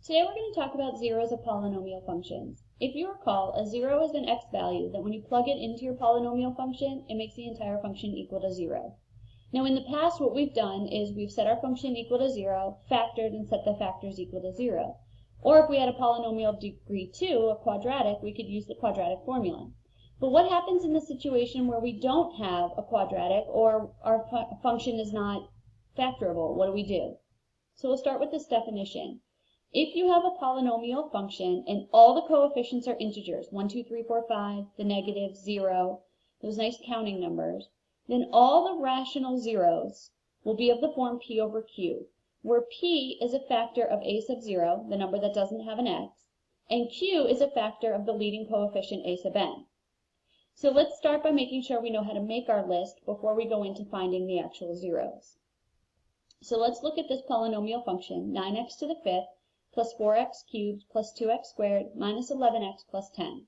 Today we're going to talk about zeros of polynomial functions. If you recall, a zero is an x value that when you plug it into your polynomial function, it makes the entire function equal to 0. Now in the past what we've done is we've set our function equal to 0, factored, and set the factors equal to 0. Or if we had a polynomial of degree 2, a quadratic, we could use the quadratic formula. But what happens in the situation where we don't have a quadratic or our function is not factorable? What do? So we'll start with this definition. If you have a polynomial function and all the coefficients are integers, 1, 2, 3, 4, 5, the negative, 0, those nice counting numbers, then all the rational zeros will be of the form p over q, where p is a factor of a sub 0, the number that doesn't have an x, and q is a factor of the leading coefficient a sub n. So let's start by making sure we know how to make our list before we go into finding the actual zeros. So let's look at this polynomial function, 9x to the fifth, plus 4x cubed plus 2x squared minus 11x plus 10.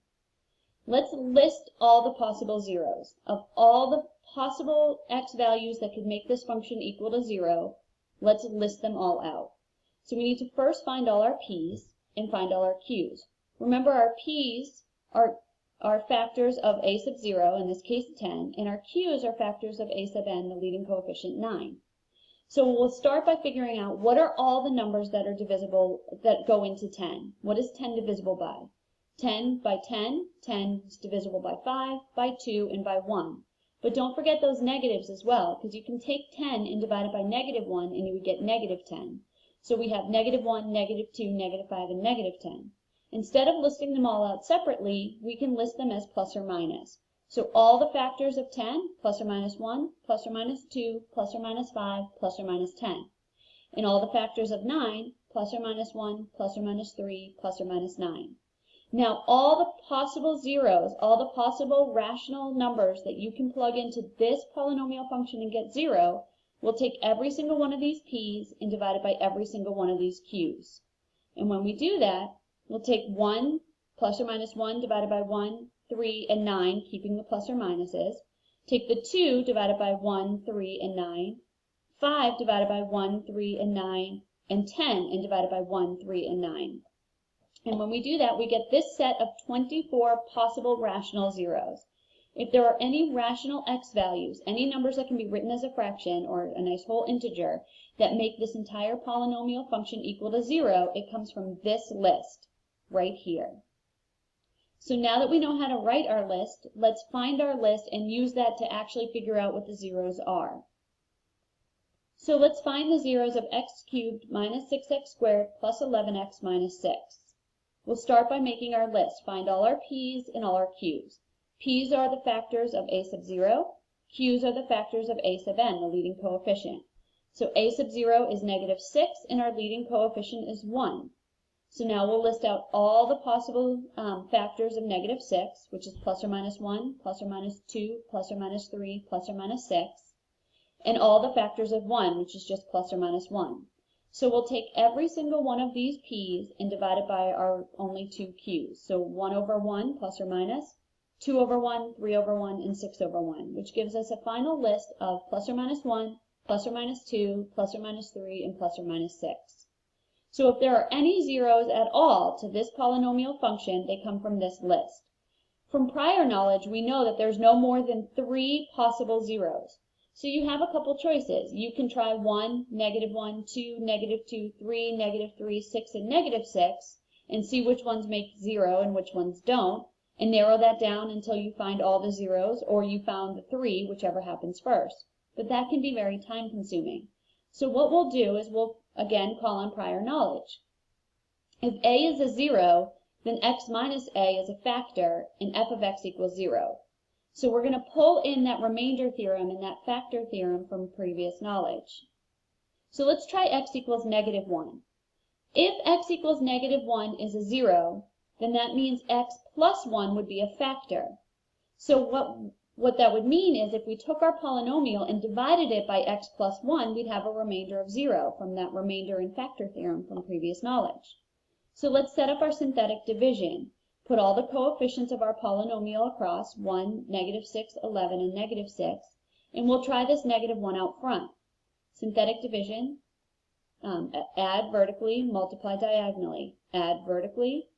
Let's list all the possible zeros. Of all the possible x values that could make this function equal to 0, let's list them all out. So we need to first find all our p's and find all our q's. Remember, our p's are factors of a sub 0, in this case 10, and our q's are factors of a sub n, the leading coefficient 9. So we'll start by figuring out what are all the numbers that are divisible, that go into 10. What is 10 divisible by? 10 by 10, 10 is divisible by 5, by 2, and by 1. But don't forget those negatives as well, because you can take 10 and divide it by negative 1, and you would get negative 10. So we have negative 1, negative 2, negative 5, and negative 10. Instead of listing them all out separately, we can list them as plus or minus. So all the factors of 10, plus or minus 1, plus or minus 2, plus or minus 5, plus or minus 10. And all the factors of 9, plus or minus 1, plus or minus 3, plus or minus 9. Now all the possible zeros, all the possible rational numbers that you can plug into this polynomial function and get 0, we'll take every single one of these p's and divide it by every single one of these q's. And when we do that, we'll take 1 plus or minus 1 divided by 1, 3, and 9, keeping the plus or minuses. Take the 2 divided by 1, 3, and 9. 5 divided by 1, 3, and 9. And 10 and divided by 1, 3, and 9. And when we do that, we get this set of 24 possible rational zeros. If there are any rational x values, any numbers that can be written as a fraction or a nice whole integer that make this entire polynomial function equal to 0, it comes from this list right here. So now that we know how to write our list, let's find our list and use that to actually figure out what the zeros are. So let's find the zeros of x cubed minus 6x squared plus 11x minus 6. We'll start by making our list. Find all our p's and all our q's. P's are the factors of a sub 0. Q's are the factors of a sub n, the leading coefficient. So a sub 0 is negative 6 and our leading coefficient is 1. So now we'll list out all the possible factors of negative 6, which is plus or minus 1, plus or minus 2, plus or minus 3, plus or minus 6, and all the factors of 1, which is just plus or minus 1. So we'll take every single one of these p's and divide it by our only two q's. So 1 over 1 plus or minus, 2 over 1, 3 over 1, and 6 over 1, which gives us a final list of plus or minus 1, plus or minus 2, plus or minus 3, and plus or minus 6. So if there are any zeros at all to this polynomial function, they come from this list. From prior knowledge, we know that there's no more than 3 possible zeros. So you have a couple choices. You can try 1, negative 1, 2, negative 2, 3, negative 3, 6, and negative 6, and see which ones make 0 and which ones don't, and narrow that down until you find all the zeros, or you found the 3, whichever happens first. But that can be very time consuming. So what we'll do is we'll again call on prior knowledge. If a is a 0, then x minus a is a factor, and f of x equals 0. So we're going to pull in that remainder theorem and that factor theorem from previous knowledge. So let's try x equals negative 1. If x equals negative 1 is a 0, then that means x plus 1 would be a factor. So what that would mean is if we took our polynomial and divided it by x plus 1, we'd have a remainder of 0 from that remainder and factor theorem from previous knowledge. So let's set up our synthetic division. Put all the coefficients of our polynomial across, 1, negative 6, 11, and negative 6, and we'll try this negative 1 out front. Synthetic division add vertically, multiply diagonally. Add vertically,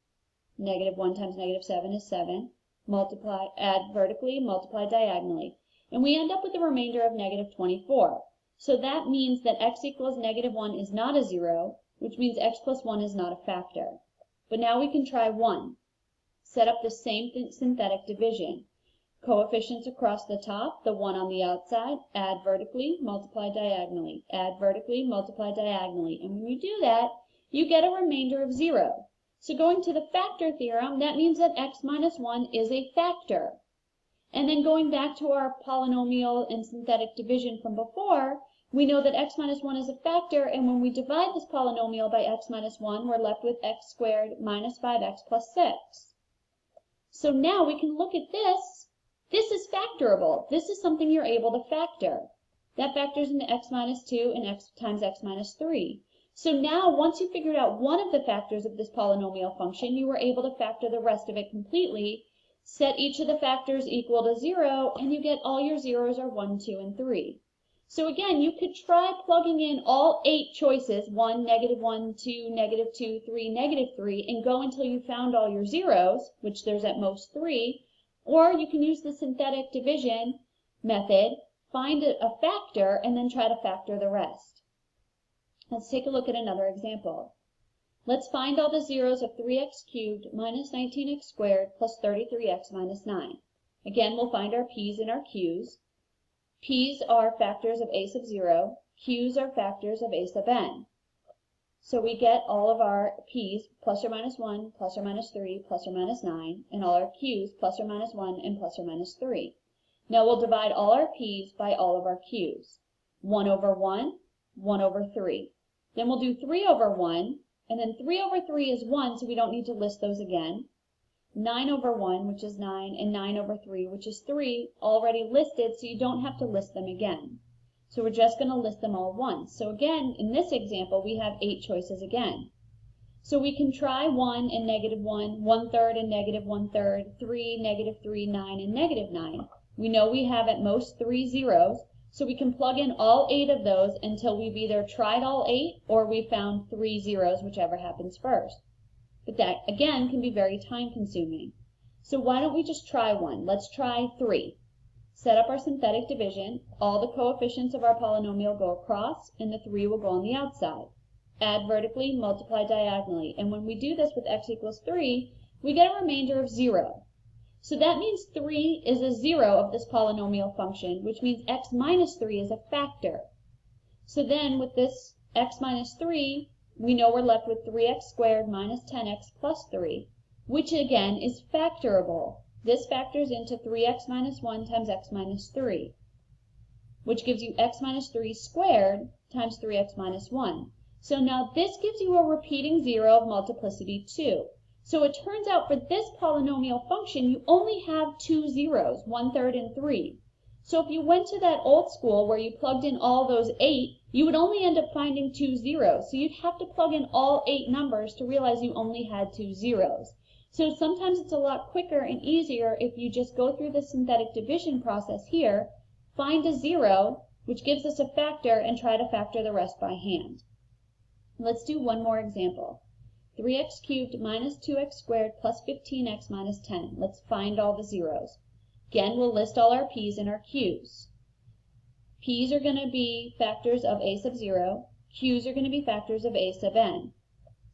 -1 times -7 is 7. Multiply, add vertically, multiply diagonally. And we end up with a remainder of -24. So that means that x equals -1 is not a 0, which means x plus 1 is not a factor. But now we can try 1. Set up the same synthetic division. Coefficients across the top, the 1 on the outside, add vertically, multiply diagonally. Add vertically, multiply diagonally. And when you do that, you get a remainder of 0. So going to the factor theorem, that means that x minus 1 is a factor. And then going back to our polynomial and synthetic division from before, we know that x minus 1 is a factor, and when we divide this polynomial by x minus 1, we're left with x squared minus 5x plus 6. So now we can look at this. This is factorable. This is something you're able to factor. That factors into x minus 2 and x times x minus 3. So now, once you figured out one of the factors of this polynomial function, you were able to factor the rest of it completely. Set each of the factors equal to 0, and you get all your zeros are 1, 2, and 3. So again, you could try plugging in all 8 choices, 1, -1, 2, -2, 3, -3, and go until you found all your zeros, which there's at most 3. Or you can use the synthetic division method, find a factor, and then try to factor the rest. Let's take a look at another example. Let's find all the zeros of 3x cubed minus 19x squared plus 33x minus 9. Again, we'll find our p's and our q's. P's are factors of a sub 0. Q's are factors of a sub n. So we get all of our p's plus or minus 1, plus or minus 3, plus or minus 9, and all our q's plus or minus 1 and plus or minus 3. Now we'll divide all our p's by all of our q's. 1 over 1, 1 over 3. Then we'll do 3 over 1, and then 3 over 3 is 1, so we don't need to list those again. 9 over 1, which is 9, and 9 over 3, which is 3, already listed, so you don't have to list them again. So we're just going to list them all once. So again, in this example, we have 8 choices again. So we can try 1 and -1, 1/3 and -1/3, 3, -3, 9, and -9. We know we have at most 3 zeros, so we can plug in all 8 of those until we've either tried all 8 or we found 3 zeros, whichever happens first. But that, again, can be very time-consuming. So why don't we just try one? Let's try 3. Set up our synthetic division. All the coefficients of our polynomial go across, and the 3 will go on the outside. Add vertically, multiply diagonally. And when we do this with x equals 3, we get a remainder of 0. So that means 3 is a 0 of this polynomial function, which means x minus 3 is a factor. So then with this x minus 3, we know we're left with 3x squared minus 10x plus 3, which again is factorable. This factors into 3x minus 1 times x minus 3, which gives you x minus 3 squared times 3x minus 1. So now this gives you a repeating 0 of multiplicity 2. So it turns out for this polynomial function, you only have 2 zeros, 1/3 and 3. So if you went to that old school where you plugged in all those 8, you would only end up finding 2 zeros. So you'd have to plug in all 8 numbers to realize you only had 2 zeros. So sometimes it's a lot quicker and easier if you just go through the synthetic division process here, find a 0, which gives us a factor, and try to factor the rest by hand. Let's do one more example. 3x cubed minus 2x squared plus 15x minus 10. Let's find all the zeros. Again, we'll list all our p's and our q's. P's are going to be factors of a sub 0. Q's are going to be factors of a sub n.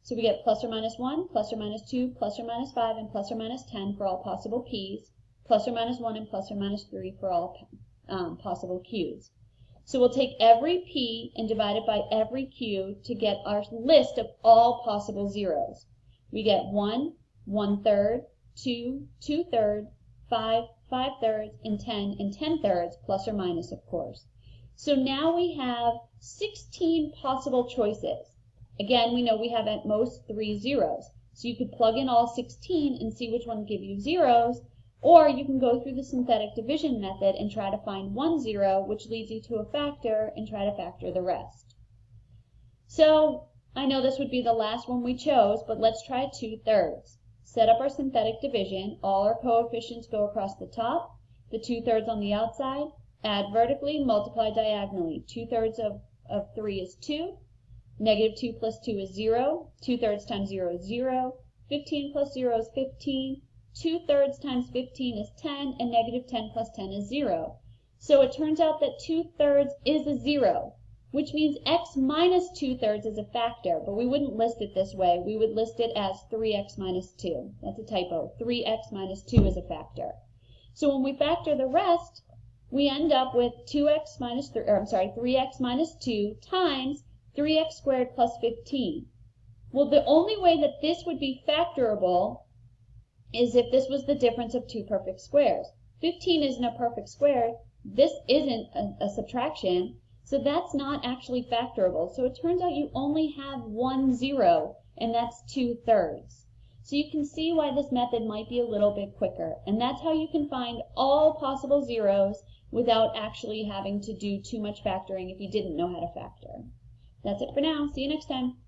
So we get plus or minus 1, plus or minus 2, plus or minus 5, and plus or minus 10 for all possible p's, plus or minus 1 and plus or minus 3 for all possible q's. So we'll take every p and divide it by every q to get our list of all possible zeros. We get 1, 1/3, 2, 2/3, 5, 5/3, and 10 10/3, plus or minus, of course. So now we have 16 possible choices. Again, we know we have at most 3 zeros. So you could plug in all 16 and see which one give you zeros, or you can go through the synthetic division method and try to find 1 0, which leads you to a factor, and try to factor the rest. So I know this would be the last one we chose, but let's try 2/3. Set up our synthetic division. All our coefficients go across the top, the 2/3 on the outside. Add vertically, multiply diagonally. 2/3 of 3 is 2. Negative 2 plus 2 is 0. 2/3 times 0 is 0. 15 plus 0 is 15. 2/3 times 15 is 10, and negative 10 plus 10 is 0. So it turns out that 2/3 is a 0, which means x minus 2/3 is a factor, but we wouldn't list it this way. We would list it as 3x minus 2. That's a typo. 3x minus 2 is a factor. So when we factor the rest, we end up with 3x minus 2 times 3x squared plus 15. Well, the only way that this would be factorable is if this was the difference of two perfect squares. 15 isn't a perfect square. This isn't a subtraction, so that's not actually factorable. So it turns out you only have one 0, and that's 2/3. So you can see why this method might be a little bit quicker. And that's how you can find all possible zeros without actually having to do too much factoring if you didn't know how to factor. That's it for now. See you next time.